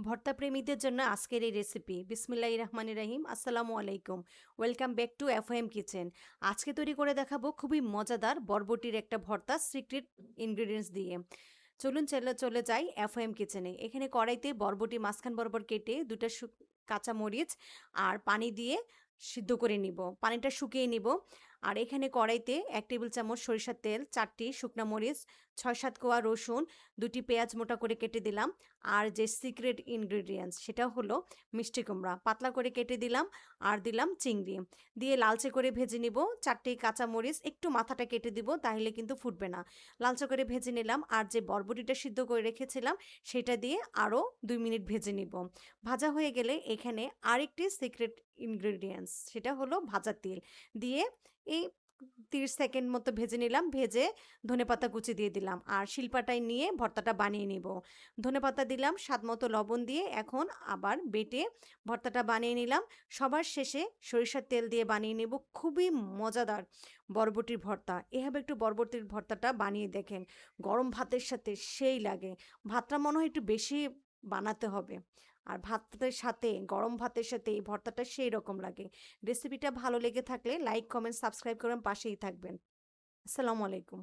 ভর্তা প্রেমীদের জন্য আজকের এই রেসিপি। বিসমিল্লাহির রহমানির রহিম। আসসালামু আলাইকুম। Welcome back to FOM kitchen. আজকে তৈরি করে দেখাবো খুবই মজাদার বরবটির একটা ভর্তা সিক্রেট ইনগ্রেডিয়েন্টস দিয়ে। চলুন চলে যাই এফওএম কিচেনে। এখানে কড়াইতে বরবটি মাঝখান বরাবর কেটে দুটা কাঁচা মরিচ আর পানি দিয়ে সিদ্ধ করে নিব, পানিটা শুকিয়ে নিব। আর এখানে কড়াইতে 1 টেবিল চামচ সরিষার তেল, 4টি শুকনা মরিচ, 6-7 কোয়া রসুন, 2টি পেঁয়াজ মোটা করে কেটে দিলাম। আর যে সিক্রেট ইনগ্রেডিয়েন্টস সেটা হলো মিষ্টি কুমড়া পাতলা করে কেটে দিলাম। আর দিলাম চিংড়ি দিয়ে লালচে করে ভেজে নিব। 4টি কাঁচা মরিচ একটু মাথাটা কেটে দিব, তাহলে কিন্তু ফুটবে না। লালচে করে ভেজে নিলাম। আর যে বরবটিটা সিদ্ধ করে রেখেছিলাম সেটা দিয়ে আরও 2 মিনিট ভেজে নিব। ভাজা হয়ে গেলে এখানে আরেকটি সিক্রেট ইনগ্রেডিয়েন্টস, সেটা হলো ভাজা তেল দিয়ে এই 30 সেকেন্ড মতো ভেজে নিলাম। ভেজে ধনেপাতা কুচি দিয়ে দিলাম আর শিলপাটায় নিয়ে ভর্তাটা বানিয়ে নিব। ধনেপাতা দিলাম, স্বাদ মতো লবণ দিয়ে এখন আবার বেটে ভর্তাটা বানিয়ে নিলাম। সবার শেষে সরিষার তেল দিয়ে বানিয়ে নেব খুবই মজাদার বরবটির ভর্তা। এভাবে একটু বরবটির ভর্তাটা বানিয়ে দেখেন, গরম ভাতের সাথে সেই লাগে। ভাতটা মনে হয় একটু বেশি বানাতে হবে, আর ভাতের সাথে গরম ভাতের সাথে এই ভর্তাটা সেই রকম লাগে। রেসিপিটা ভালো লেগে থাকলে লাইক কমেন্ট সাবস্ক্রাইব করবেন, পাশেই থাকবেন। আসসালামু আলাইকুম।